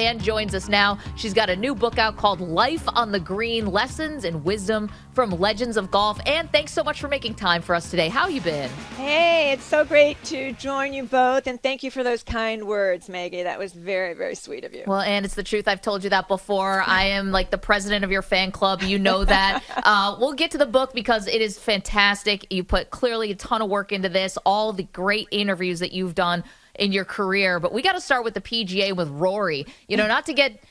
Ann joins us now. She's got a new book out called Life on the Green, Lessons and Wisdom from Legends of Golf. Ann, thanks so much for making time for us today. How you been? Hey, it's so great to join you both, and thank you for those kind words, Maggie. That was very, very sweet of you. Well, Ann, it's the truth. I've told you that before. I am like the president of your fan club. You know that. We'll get to the book because it is fantastic. You put clearly a ton of work into this, all the great interviews that you've done in your career. But we got to start with the PGA with Rory. You know, not to get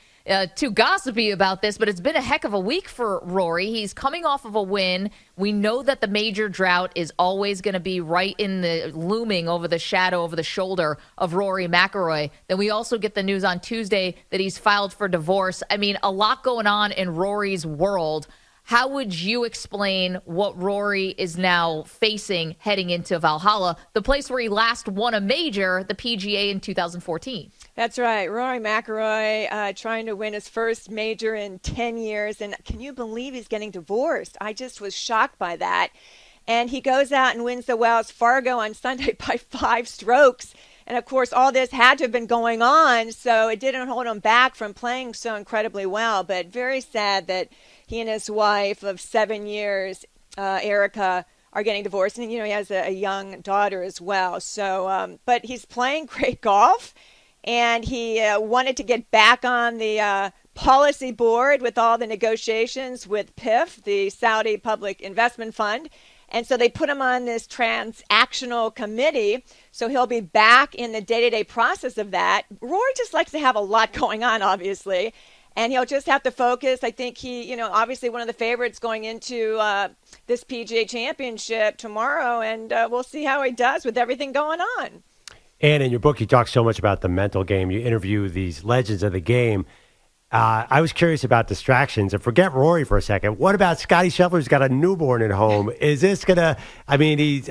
too gossipy about this, but it's been a heck of a week for Rory. He's coming off of a win. We know that the major drought is always going to be right in the looming over the shadow, over the shoulder of Rory McIlroy. Then we also get the news on Tuesday that he's filed for divorce. I mean, a lot going on in Rory's world. How would you explain what Rory is now facing heading into Valhalla, the place where he last won a major, the PGA in 2014? That's right. Rory McIlroy trying to win his first major in 10 years. And can you believe he's getting divorced? I just was shocked by that. And he goes out and wins the Wells Fargo on Sunday by 5 strokes. And, of course, all this had to have been going on, so it didn't hold him back from playing so incredibly well. But very sad that he and his wife of 7 years, Erica, are getting divorced. And, you know, he has a young daughter as well. So, but he's playing great golf, and he wanted to get back on the policy board with all the negotiations with PIF, the Saudi Public Investment Fund. And so they put him on this transactional committee, so he'll be back in the day-to-day process of that. Rory just likes to have a lot going on, obviously, and he'll just have to focus. I think he, you know, obviously one of the favorites going into this PGA Championship tomorrow, and we'll see how he does with everything going on. And in your book, you talk so much about the mental game. You interview these legends of the game. I was curious about distractions. And forget Rory for a second. What about Scottie Scheffler's got a newborn at home? Is this going to – I mean, he's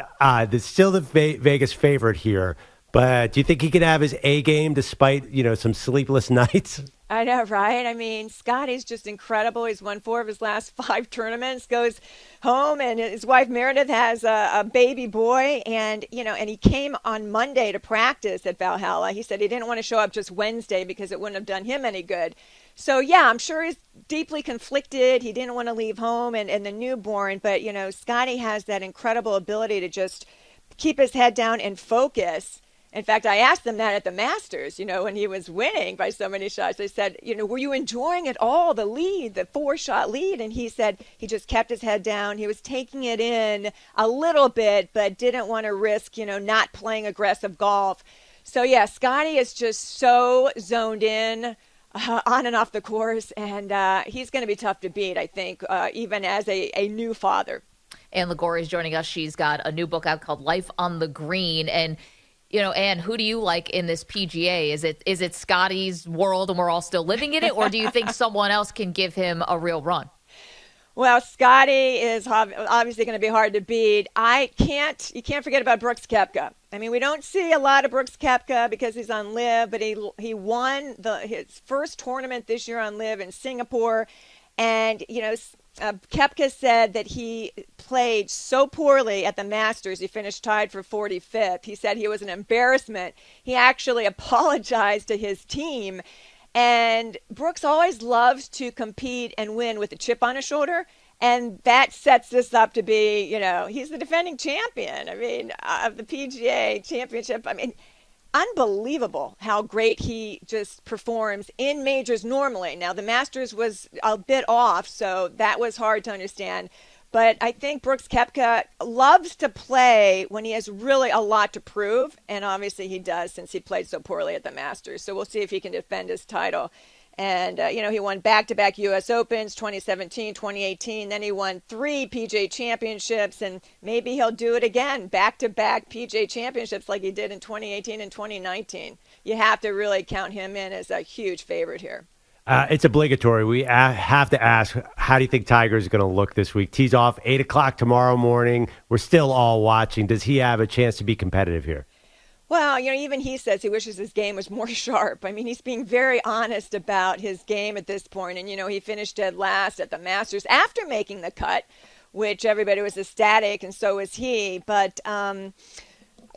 still the Vegas favorite here. But do you think he could have his A game despite, you know, some sleepless nights? I know, right? I mean, Scotty's just incredible. He's won 4 of his last 5 tournaments, goes home, and his wife Meredith has a baby boy. And, you know, and he came on Monday to practice at Valhalla. He said he didn't want to show up just Wednesday because it wouldn't have done him any good. So, yeah, I'm sure he's deeply conflicted. He didn't want to leave home and the newborn. But, you know, Scotty has that incredible ability to just keep his head down and focus. In fact, I asked him that at the Masters, you know, when he was winning by so many shots. I said, you know, were you enjoying it all, the lead, the 4-shot lead? And he said he just kept his head down. He was taking it in a little bit, but didn't want to risk, you know, not playing aggressive golf. So, yeah, Scotty is just so zoned in on and off the course, and he's going to be tough to beat, I think, even as a new father. Ann Liguori is joining us. She's got a new book out called Life on the Green. And, you know, Ann, who do you like in this PGA? Is it Scotty's world and we're all still living in it, or do you think someone else can give him a real run? Well, Scotty is obviously going to be hard to beat. You can't forget about Brooks Koepka. I mean, we don't see a lot of Brooks Koepka because he's on LIV, but he won his first tournament this year on LIV in Singapore. And, you know, Koepka said that he played so poorly at the Masters, he finished tied for 45th. He said he was an embarrassment. He actually apologized to his team. And Brooks always loves to compete and win with a chip on his shoulder. And that sets this up to be, you know, he's the defending champion. I mean, of the PGA Championship. I mean, unbelievable how great he just performs in majors normally. Now, the Masters was a bit off, so that was hard to understand. But I think Brooks Koepka loves to play when he has really a lot to prove, and obviously he does since he played so poorly at the Masters. So we'll see if he can defend his title. And, you know, he won back-to-back U.S. Opens, 2017, 2018. Then he won 3 PGA Championships, and maybe he'll do it again, back-to-back PGA Championships like he did in 2018 and 2019. You have to really count him in as a huge favorite here. It's obligatory. We have to ask, how do you think Tiger is going to look this week? Tees off 8 o'clock tomorrow morning. We're still all watching. Does he have a chance to be competitive here? Well, you know, even he says he wishes his game was more sharp. I mean, he's being very honest about his game at this point. And, you know, he finished dead last at the Masters after making the cut, which everybody was ecstatic, and so was he. But,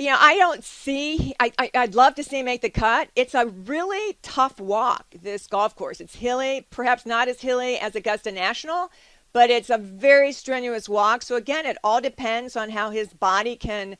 I don't see. I'd love to see him make the cut. It's a really tough walk, this golf course. It's hilly, perhaps not as hilly as Augusta National, but it's a very strenuous walk. So again, it all depends on how his body can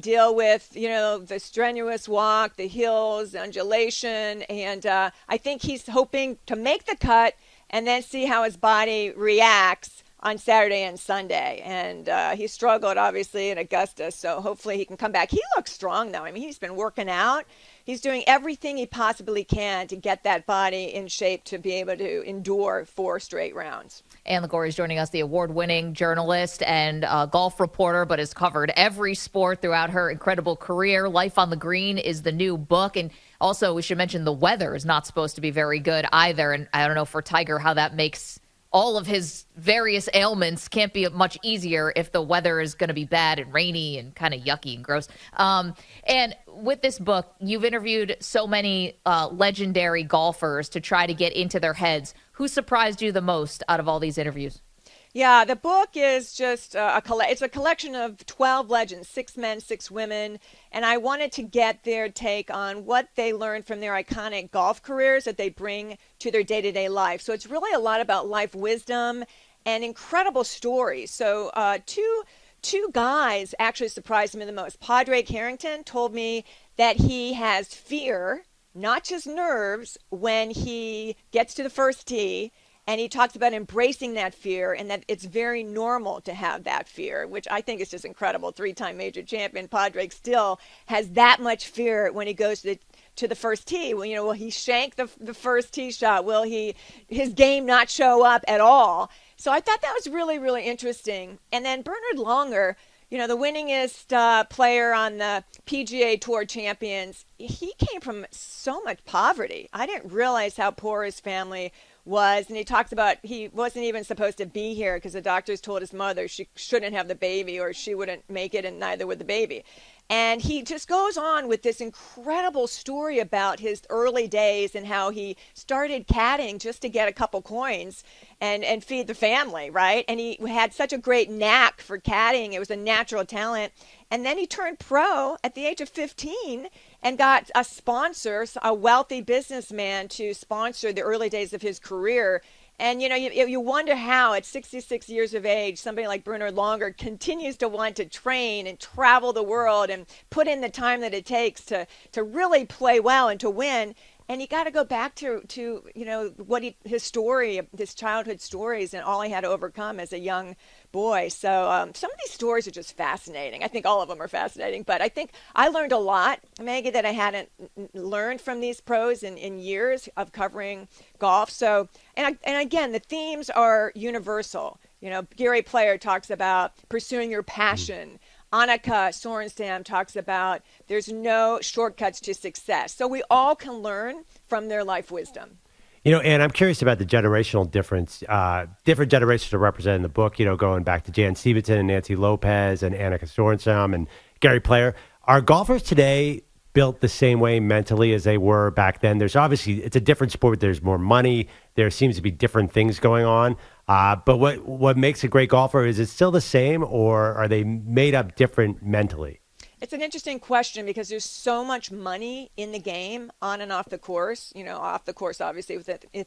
deal with, the strenuous walk, the hills, the undulation, and I think he's hoping to make the cut and then see how his body reacts on Saturday and Sunday. And he struggled, obviously, in Augusta, so hopefully he can come back. He looks strong, though. I mean, he's been working out. He's doing everything he possibly can to get that body in shape to be able to endure 4 straight rounds. Ann Liguori is joining us, the award-winning journalist and golf reporter, but has covered every sport throughout her incredible career. Life on the Green is the new book. And also, we should mention the weather is not supposed to be very good either. And I don't know for Tiger how that makes all of his various ailments can't be much easier if the weather is going to be bad and rainy and kind of yucky and gross. And with this book, you've interviewed so many legendary golfers to try to get into their heads. Who surprised you the most out of all these interviews? Yeah, the book is just it's a collection of 12 legends, 6 men, 6 women, and I wanted to get their take on what they learned from their iconic golf careers that they bring to their day-to-day life. So it's really a lot about life wisdom and incredible stories. So two guys actually surprised me the most. Padraig Harrington told me that he has fear, not just nerves, when he gets to the first tee. And he talks about embracing that fear and that it's very normal to have that fear, which I think is just incredible. 3-time major champion Padraig still has that much fear when he goes to the first tee. Well, will he shank the first tee shot? Will his game not show up at all? So I thought that was really, really interesting. And then Bernhard Langer, the winningest player on the PGA Tour Champions, he came from so much poverty. I didn't realize how poor his family was. And he talks about he wasn't even supposed to be here because the doctors told his mother she shouldn't have the baby or she wouldn't make it, and neither would the baby. And he just goes on with this incredible story about his early days and how he started caddying just to get a couple coins and feed the family, right? And he had such a great knack for caddying. It was a natural talent. And then he turned pro at the age of 15 and got a sponsor, a wealthy businessman, to sponsor the early days of his career. And, you wonder how at 66 years of age, somebody like Bernhard Langer continues to want to train and travel the world and put in the time that it takes to really play well and to win. And he got to go back to his story, his childhood stories, and all he had to overcome as a young boy. So some of these stories are just fascinating. I think all of them are fascinating, but I think I learned a lot, Maggie, that I hadn't learned from these pros in years of covering golf. So, and again, the themes are universal. Gary Player talks about pursuing your passion. Annika Sorenstam talks about there's no shortcuts to success. So we all can learn from their life wisdom. And I'm curious about the generational difference. Different generations are represented in the book, going back to Jan Stevenson and Nancy Lopez and Annika Sorenstam and Gary Player. Are golfers today built the same way mentally as they were back then? There's obviously, it's a different sport. There's more money. There seems to be different things going on. But what makes a great golfer, is it still the same, or are they made up different mentally? It's an interesting question because there's so much money in the game on and off the course, off the course, obviously,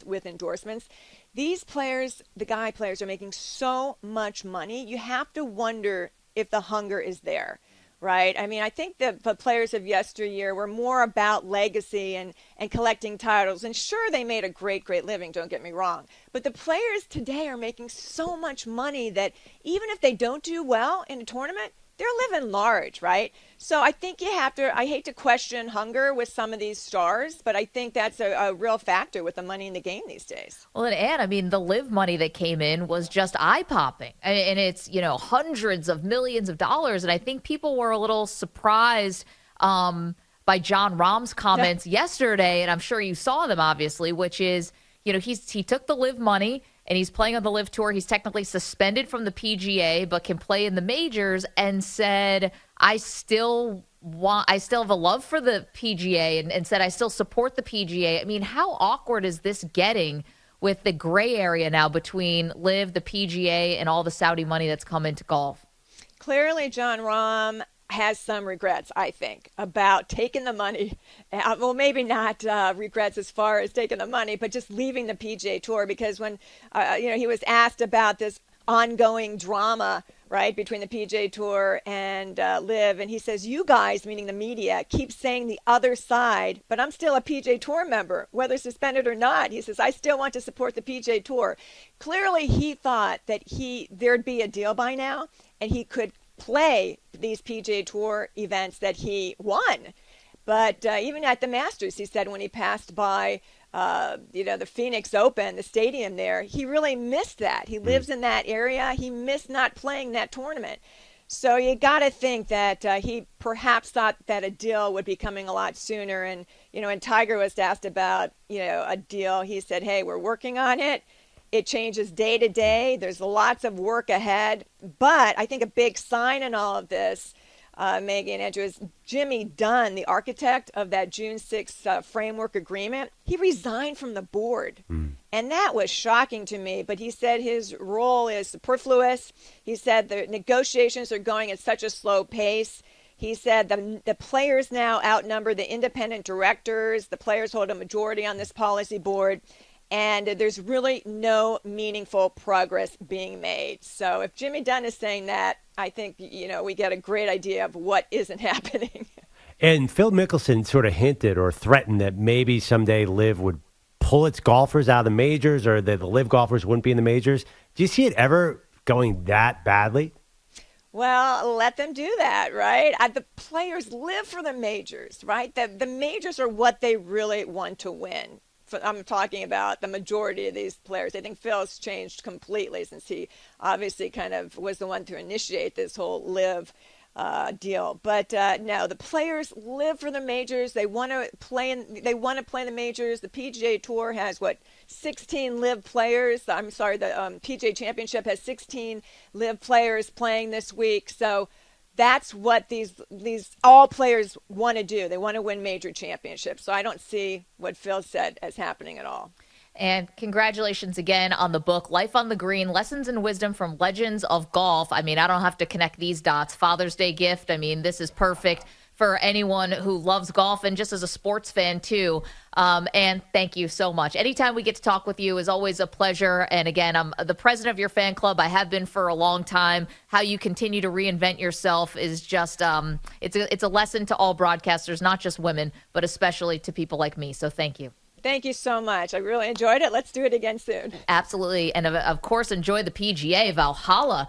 with endorsements. These players, the guy players, are making so much money. You have to wonder if the hunger is there, right? I mean, I think the players of yesteryear were more about legacy and collecting titles. And sure, they made a great, great living, don't get me wrong. But the players today are making so much money that even if they don't do well in a tournament, they're living large, right? So I think you have to, I hate to question hunger with some of these stars, but I think that's a real factor with the money in the game these days. Well, and Ann, I mean, the live money that came in was just eye-popping. And it's, hundreds of millions of dollars. And I think people were a little surprised by John Rahm's comments yesterday, and I'm sure you saw them, obviously, which is, he took the live money, and he's playing on the LIV Tour. He's technically suspended from the PGA, but can play in the majors, and said, I still have a love for the PGA, and said, I still support the PGA. I mean, how awkward is this getting with the gray area now between LIV, the PGA, and all the Saudi money that's come into golf? Clearly, John Rahm has some regrets, I think, about taking the money. Well, maybe not regrets as far as taking the money, but just leaving the PGA Tour, because when he was asked about this ongoing drama, right, between the PGA Tour and Live, and he says, you guys, meaning the media, keep saying the other side, but I'm still a PGA Tour member, whether suspended or not. He says, I still want to support the PGA Tour. Clearly, he thought that there'd be a deal by now, and he could play these PGA Tour events that he won. But even at the Masters, he said when he passed by the Phoenix Open, the stadium there, he really missed that. He lives in that area. He missed not playing that tournament. So you got to think that he perhaps thought that a deal would be coming a lot sooner. And, when Tiger was asked about, a deal, he said, hey, we're working on it. It changes day to day. There's lots of work ahead. But I think a big sign in all of this, Maggie and Andrew, is Jimmy Dunn, the architect of that June 6th framework agreement. He resigned from the board. And that was shocking to me. But he said his role is superfluous. He said the negotiations are going at such a slow pace. He said the players now outnumber the independent directors. The players hold a majority on this policy board. And there's really no meaningful progress being made. So if Jimmy Dunn is saying that, I think, we get a great idea of what isn't happening. And Phil Mickelson sort of hinted or threatened that maybe someday Liv would pull its golfers out of the majors, or that the Liv golfers wouldn't be in the majors. Do you see it ever going that badly? Well, let them do that, right? The players live for the majors, right? The majors are what they really want to win. I'm talking about the majority of these players. I think Phil's changed completely since he obviously kind of was the one to initiate this whole Live deal. But no, the players live for the majors. They want to play in. They want to play in the majors. The PGA Tour has 16 Live players. I'm sorry, the PGA Championship has 16 Live players playing this week. So that's what these all players want to do. They want to win major championships. So I don't see what Phil said as happening at all. And congratulations again on the book, Life on the Green, Lessons and Wisdom from Legends of Golf. I mean, I don't have to connect these dots. Father's Day gift. I mean, this is perfect for anyone who loves golf and just as a sports fan too. And thank you so much. Anytime we get to talk with you is always a pleasure. And again, I'm the president of your fan club. I have been for a long time. How you continue to reinvent yourself is just, it's a lesson to all broadcasters, not just women, but especially to people like me. So thank you. Thank you so much. I really enjoyed it. Let's do it again soon. Absolutely. And of course, enjoy the PGA Valhalla.